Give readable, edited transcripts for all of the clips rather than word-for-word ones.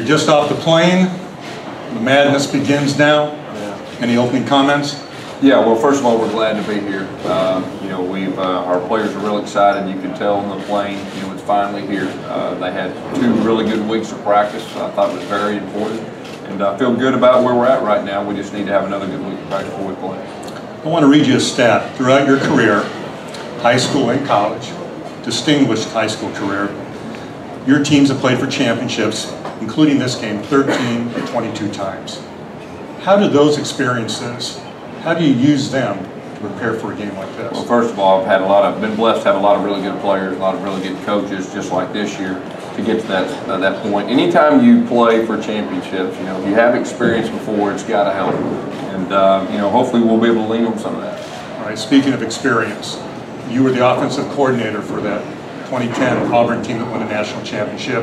just off the plane. The madness begins now. Any opening comments? Yeah, well, first of all, we're glad to be here. You know, our players are real excited. You can tell on the plane, you know, it's finally here. They had 2 really good weeks of practice. I thought it was very important. And I feel good about where we're at right now. We just need to have another good week of practice before we play. I want to read you a stat. Throughout your career, high school and college, distinguished high school career, your teams have played for championships, including this game, 13 to 22 times. How do those experiences, how do you use them to prepare for a game like this? Well, first of all, I've been blessed to have a lot of really good players, a lot of really good coaches, just like this year, to get to that point. Anytime you play for championships, you know, if you have experience before, it's got to help. And, you know, hopefully we'll be able to lean on some of that. All right, speaking of experience, you were the offensive coordinator for that 2010 Auburn team that won a national championship.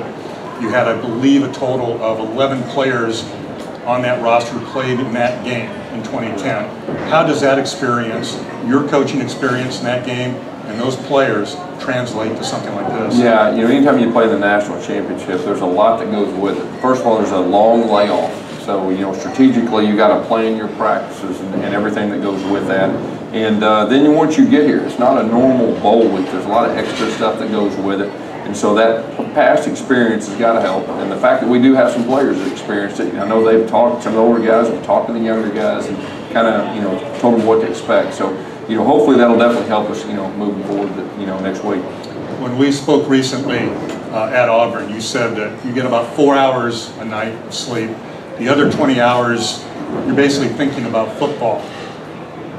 You had, I believe, a total of 11 players on that roster who played in that game in 2010. How does that experience, your coaching experience in that game, and those players translate to something like this? Yeah, you know, anytime you play the national championship, there's a lot that goes with it. First of all, there's a long layoff. So, you know, strategically, you got to plan your practices and everything that goes with that. And then once you get here, it's not a normal bowl week. There's a lot of extra stuff that goes with it. And so that past experience has got to help. And the fact that we do have some players that experienced it, I know they've talked, some of the older guys have talked to the younger guys and kind of, you know, told them what to expect. So, you know, hopefully that'll definitely help us, you know, moving forward, you know, next week. When we spoke recently at Auburn, you said that you get about 4 hours a night of sleep. The other 20 hours, you're basically thinking about football.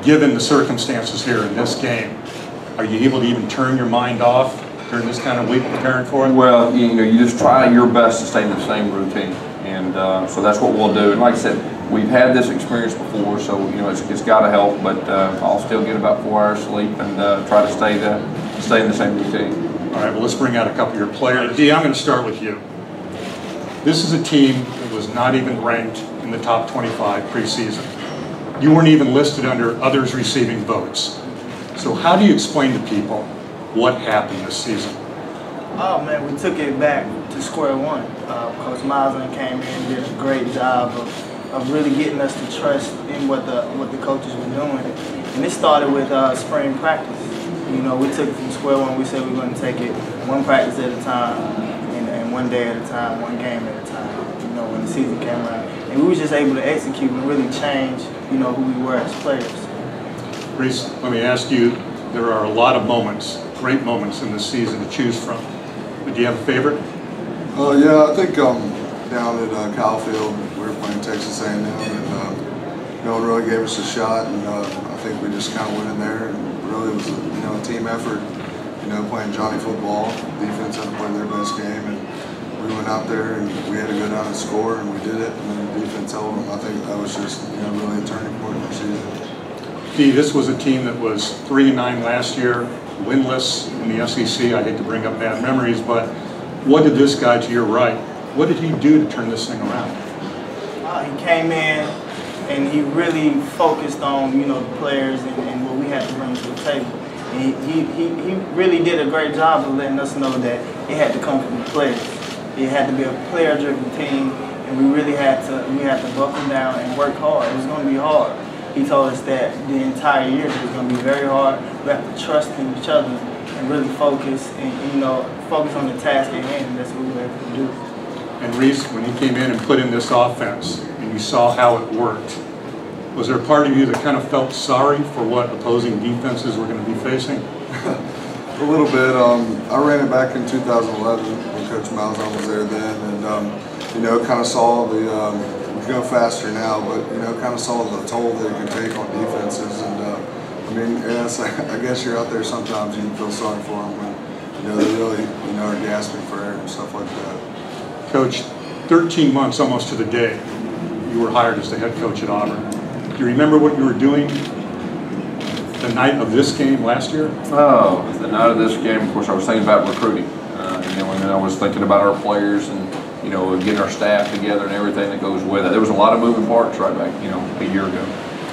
Given the circumstances here in this game, are you able to even turn your mind off during this kind of week preparing for it? Well, you know, you just try your best to stay in the same routine. And so that's what we'll do. And like I said, we've had this experience before, so, you know, it's got to help. But I'll still get about 4 hours sleep and try to stay in the same routine. All right, well, let's bring out a couple of your players. Dee, I'm going to start with you. This is a team that was not even ranked in the top 25 preseason. You weren't even listed under others receiving votes. So how do you explain to people what happened this season? Oh man, we took it back to square one. Coach Malzahn came in and did a great job of really getting us to trust in what the coaches were doing. And it started with spring practice. You know, we took it from square one. We said we were going to take it one practice at a time and one day at a time, one game at a time, you know, when the season came around. And we were just able to execute and really change, you know, who we were as players. Reese, let me ask you, there are a lot of moments, great moments in this season to choose from. But do you have a favorite? Yeah, I think down at Kyle Field, we were playing Texas A&M, and no one really gave us a shot, and I think we just kind of went in there, and really it was a team effort. You know, playing Johnny football, defense had to play their best game, and we went out there and we had to go down and score, and we did it, and then the defense held them. I think that was just really a turning point in the season. Dee, this was a team that was 3-9 last year, winless in the SEC. I hate to bring up bad memories, but what did this guy to your right, what did he do to turn this thing around? He came in and he really focused on, the players and what we had to bring to the table. And he really did a great job of letting us know that it had to come from the players. It had to be a player-driven team, and we really had to buckle down and work hard. It was going to be hard. He told us that the entire year it was going to be very hard. We have to trust in each other and really focus and focus on the task at hand, and that's what we were able to do. And Reese, when he came in and put in this offense and you saw how it worked, was there a part of you that kind of felt sorry for what opposing defenses were going to be facing? A little bit. I ran it back in 2011 when Coach Malzahn was there then, and kind of saw the we go faster now, but kind of saw the toll that it can take on defenses. And I guess you're out there sometimes you feel sorry for them when they really are gasping for air and stuff like that. Coach, 13 months almost to the day, you were hired as the head coach at Auburn. Do you remember what you were doing the night of this game last year? Oh, the night of this game, of course, I was thinking about recruiting. And then I was thinking about our players and, getting our staff together and everything that goes with it. There was a lot of moving parts right back, a year ago.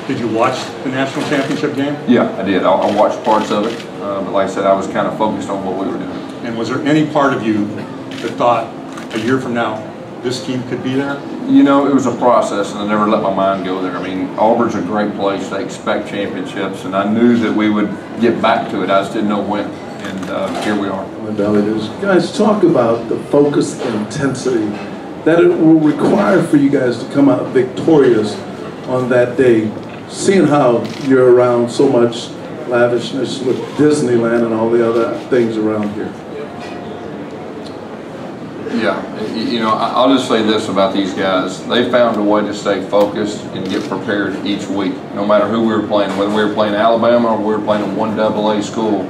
Did you watch the national championship game? Yeah, I did. I watched parts of it. But like I said, I was kind of focused on what we were doing. And was there any part of you that thought a year from now, this team could be there? You know, it was a process, and I never let my mind go there. I mean, Auburn's a great place. They expect championships, and I knew that we would get back to it. I just didn't know when, and here we are. Guys, talk about the focus and intensity that it will require for you guys to come out victorious on that day, seeing how you're around so much lavishness with Disneyland and all the other things around here. Yeah, you know, I'll just say this about these guys. They found a way to stay focused and get prepared each week, no matter who we were playing, whether we were playing Alabama or we were playing a 1AA school.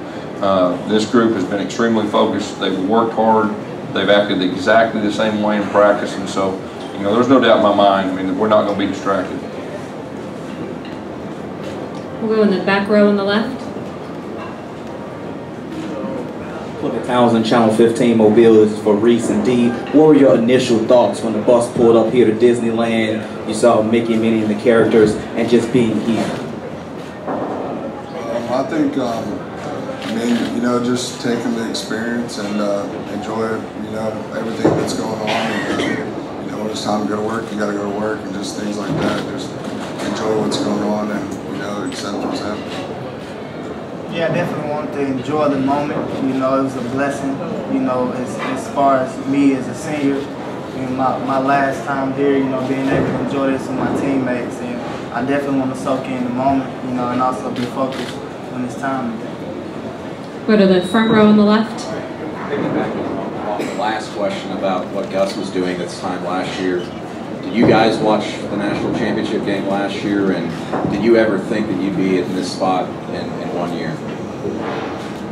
This group has been extremely focused. They've worked hard. They've acted exactly the same way in practice, and so, you know, there's no doubt in my mind, I mean, we're not going to be distracted. We'll go in the back row on the left. Clifford Townsend, Channel 15, Mobile. This is for Reese and Dee. What were your initial thoughts when the bus pulled up here to Disneyland? You saw Mickey, Minnie, and the characters, and just being here. I think, I mean, you know, just taking the experience and enjoy, you know, everything that's going on. And, you know, when it's time to go to work, you got to go to work, and just things like that. Just enjoy what's going on and, you know, accept what's happening. Yeah, I definitely wanted to enjoy the moment. You know, it was a blessing, you know, as far as me as a senior. You know, my last time here, you know, being able to enjoy this with my teammates. And I definitely want to soak in the moment, you know, and also be focused when it's time. Go to the front row on the left. Piggybacking on the last question about what Gus was doing this time last year, did you guys watch the national championship game last year, and did you ever think that you'd be in this spot in 1 year?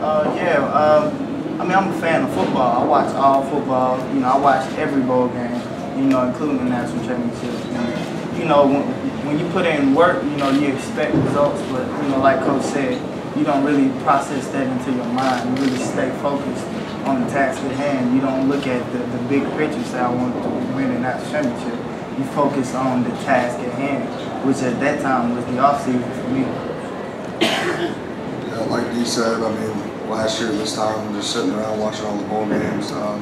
I mean, I'm a fan of football. I watch all football. You know, I watch every bowl game, you know, including the national championship. And, you know, when you put in work, you know, you expect results, but, you know, like Coach said, you don't really process that into your mind. You really stay focused on the task at hand. You don't look at the big picture, say, I want to win a national championship. You focus on the task at hand, which at that time was the off-season for me. Yeah, like Dee said, I mean, last year this time, just sitting around watching all the bowl games. I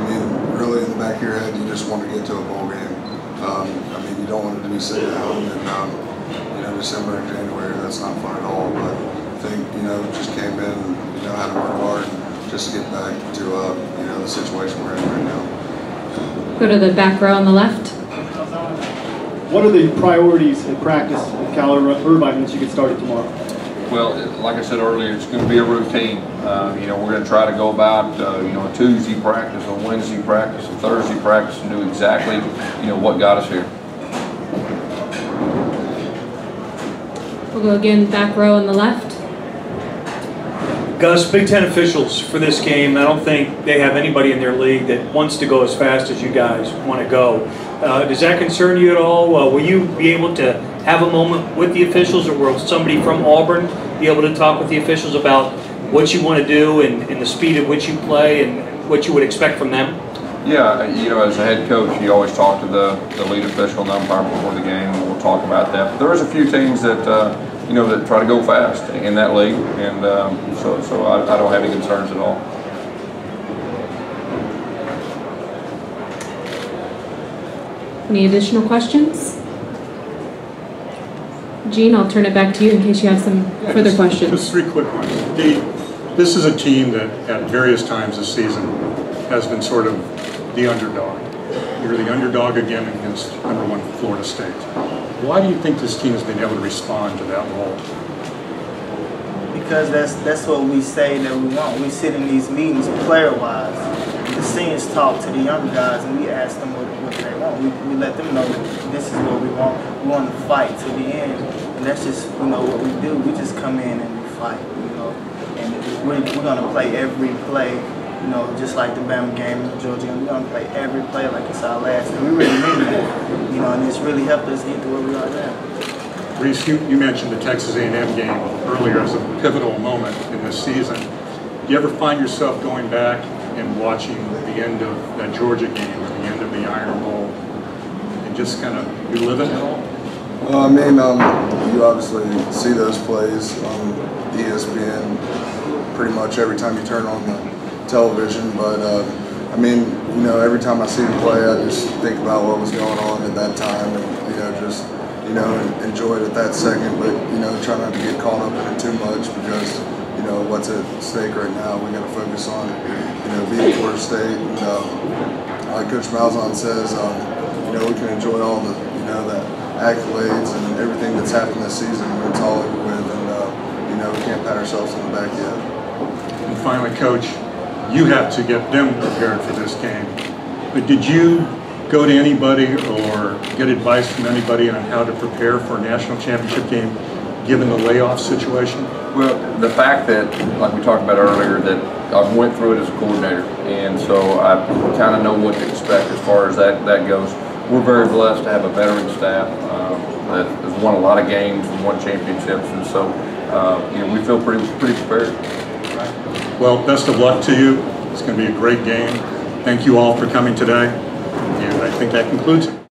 mean, really in the back of your head, you just want to get to a bowl game. I mean, you don't want to be sitting at home in, you know, December and January. That's not fun at all. But I think, you know, just came in and, you know, had to work hard just to get back to, you know, the situation we're in right now. Go to the back row on the left. What are the priorities in practice at Cal Irvine once you get started tomorrow? Well, like I said earlier, it's going to be a routine. You know, we're going to try to go about, you know, a Tuesday practice, a Wednesday practice, a Thursday practice, and do exactly, you know, what got us here. We'll go again back row on the left. Gus, Big Ten officials for this game, I don't think they have anybody in their league that wants to go as fast as you guys want to go. Does that concern you at all? Will you be able to have a moment with the officials, or will somebody from Auburn be able to talk with the officials about what you want to do and the speed at which you play and what you would expect from them? Yeah, you know, as a head coach, you always talk to the lead official and umpire before the game, and we'll talk about that. But there is a few teams that, you know, that try to go fast in that league, and so I don't have any concerns at all. Any additional questions? Gene, I'll turn it back to you in case you have some further questions. Just three quick ones. Dee, this is a team that at various times this season has been sort of the underdog. You're the underdog again against #1 Florida State. Why do you think this team has been able to respond to that role? Because that's what we say that we want. We sit in these meetings player-wise. The seniors talk to the younger guys, and we ask them what they want. We let them know this is what we want. We want to fight to the end, and that's just, you know, what we do. We just come in and we fight, you know. And we're going to play every play, you know, just like the Bama game in Georgia. We're going to play every play like it's our last. And we really mean that, you know, and it's really helped us get to where we are now. Reese, you mentioned the Texas A&M game earlier as a pivotal moment in this season. Do you ever find yourself going back and watching the end of that Georgia game or the end of the Iron Bowl and just kind of relive it at all? Well, I mean, you obviously see those plays on ESPN pretty much every time you turn on the television, but I mean, you know, every time I see him play, I just think about what was going on at that time, and you know, just enjoy it at that second. But you know, try not to get caught up in it too much because you know what's at stake right now. We got to focus on beating Florida State. And like Coach Malzahn says, you know, we can enjoy all the the accolades and everything that's happened this season when it's all over with, and you know, we can't pat ourselves on the back yet. And finally, Coach, you have to get them prepared for this game. But did you go to anybody or get advice from anybody on how to prepare for a national championship game given the layoff situation? Well, the fact that, like we talked about earlier, that I went through it as a coordinator, and so I kind of know what to expect as far as that goes. We're very blessed to have a veteran staff that has won a lot of games and won championships, and so you know, we feel pretty prepared. Well, best of luck to you. It's going to be a great game. Thank you all for coming today, and I think that concludes it.